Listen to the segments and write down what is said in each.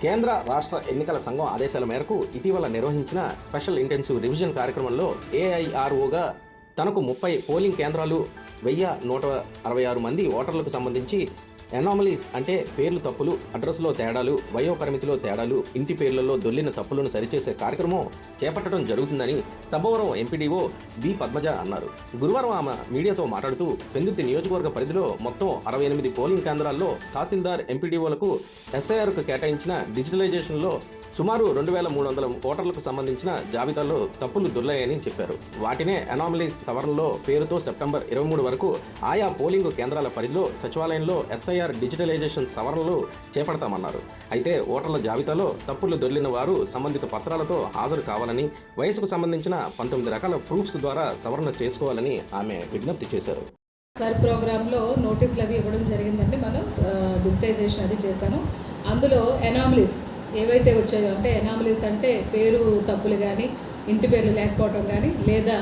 కేంద్ర రాష్ట్ర ఎన్నికల సంఘం ఆదేశాల మేరకు ఇటీవల నిర్వహించిన స్పెషల్ ఇంటెన్సివ్ రివిజన్ కార్యక్రమంలో ఏఐఆర్ఓగా తనకు 30 పోలింగ్ కేంద్రాలు 1166 మంది ఓటర్లకు సంబంధించి ఎనామలీస్ అంటే పేర్లు తప్పులు, అడ్రస్లో తేడాలు, వయోపరిమితిలో తేడాలు, ఇంటి పేర్లలో దొల్లిన తప్పులను సరిచేసే కార్యక్రమం చేపట్టడం జరుగుతుందని సబ్బవరం ఎంపీడీఓ బి పద్మజ అన్నారు. గురువారం ఆమె మీడియాతో మాట్లాడుతూ పెందుర్తి నియోజకవర్గ పరిధిలో మొత్తం 68 పోలింగ్ కేంద్రాల్లో తహసీల్దార్ ఎంపీడీఓలకు ఎస్ఐఆర్కు కేటాయించిన డిజిటలైజేషన్లో సుమారు 2300 ఓటర్లకు సంబంధించిన జాబితాలో తప్పులు దొర్లాయని చెప్పారు. వాటినే అనామలీస్ సవరణలో పేరుతో సెప్టెంబర్ 23 వరకు ఆయా పోలింగ్ కేంద్రాల పరిధిలో సచివాలయంలో ఎస్ఐఆర్ డిజిటలైజేషన్ సవరణలు చేపడతామన్నారు. అయితే ఓటర్ల జాబితాలో తప్పులు దొర్లిన వారు సంబంధిత పత్రాలతో హాజరు కావాలని, వయసుకు సంబంధించిన 19 రకాల ప్రూఫ్స్ ద్వారా సవరణ చేసుకోవాలని ఆమె విజ్ఞప్తి చేశారు. సర్ ప్రోగ్రాంలో నోటీసులు అవి ఇవ్వడం జరిగిందండి. మనం డిజిటైజేషన్ అది చేశాము. అందులో ఎనామలీస్ ఏవైతే వచ్చాయో, అంటే ఎనామలీస్ అంటే పేరు తప్పులు కానీ, ఇంటి పేర్లు లేకపోవడం కానీ, లేదా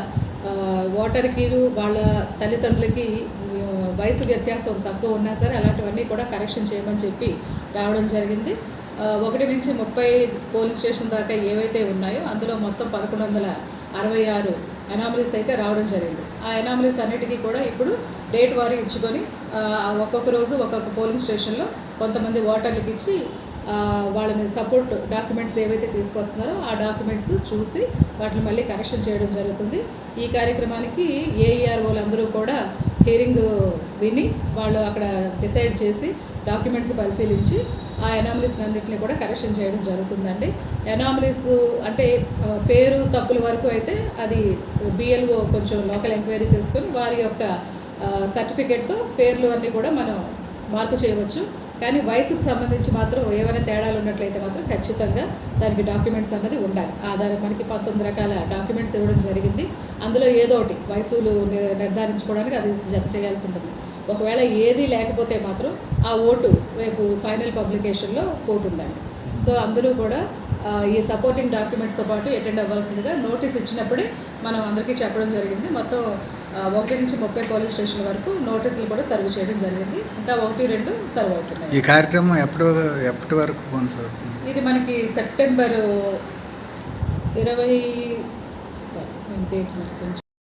ఓటర్కి వాళ్ళ తల్లిదండ్రులకి వయసు వ్యత్యాసం తక్కువ ఉన్నా సరే అలాంటివన్నీ కూడా కరెక్షన్ చేయమని చెప్పి రావడం జరిగింది. 1 నుంచి 30 పోలింగ్ స్టేషన్ దాకా ఏవైతే ఉన్నాయో అందులో మొత్తం 1166 ఎనామలీస్ అయితే రావడం జరిగింది. ఆ ఎనామలీస్ అన్నిటికీ కూడా ఇప్పుడు డేట్ వారీ ఇచ్చుకొని ఒక్కొక్క రోజు ఒక్కొక్క పోలింగ్ స్టేషన్లో కొంతమంది ఓటర్లకు ఇచ్చి వాళ్ళని సపోర్ట్ డాక్యుమెంట్స్ ఏవైతే తీసుకొస్తున్నారో ఆ డాక్యుమెంట్స్ చూసి వాటిని మళ్ళీ కరెక్షన్ చేయడం జరుగుతుంది. ఈ కార్యక్రమానికి ఏఈఆర్ఓలు అందరూ కూడా హియరింగ్ విని వాళ్ళు అక్కడ డిసైడ్ చేసి డాక్యుమెంట్స్ పరిశీలించి ఆ ఎనామలీస్ అన్నింటినీ కూడా కరెక్షన్ చేయడం జరుగుతుందండి. ఎనామలీస్ అంటే పేరు తప్పుల వరకు అయితే అది బిఎల్ఓ కొంచెం లోకల్ ఎంక్వైరీ చేసుకొని వారి యొక్క సర్టిఫికేట్తో పేర్లు అన్నీ కూడా మనం మార్పు చేయవచ్చు. కానీ వయసుకు సంబంధించి మాత్రం ఏమైనా తేడాలు ఉన్నట్లయితే మాత్రం ఖచ్చితంగా దానికి డాక్యుమెంట్స్ అన్నది ఉండాలి. ఆధారం మనకి 19 రకాల డాక్యుమెంట్స్ ఇవ్వడం జరిగింది. అందులో ఏదో ఒకటి వయసులు నిర్ధారించుకోవడానికి అది జత చేయాల్సి ఉంటుంది. ఒకవేళ ఏది లేకపోతే మాత్రం ఆ ఓటు రేపు ఫైనల్ పబ్లికేషన్లో పోతుందండి. సో అందరూ కూడా ఈ సపోర్టింగ్ డాక్యుమెంట్స్తో పాటు అటెండ్ అవ్వాల్సిందిగా నోటీస్ ఇచ్చినప్పుడే మనం అందరికీ చెప్పడం జరిగింది. మొత్తం 1 నుంచి 30 పోలింగ్ స్టేషన్ వరకు నోటీసులు కూడా సర్వ్ చేయడం జరిగింది. ఇంకా 1-2 సర్వ్ అవుతున్నాయి. ఈ కార్యక్రమం ఎప్పటి వరకు కొనసాగుతుంది? ఇది మనకి సెప్టెంబర్ 20 డేట్ కొంచెం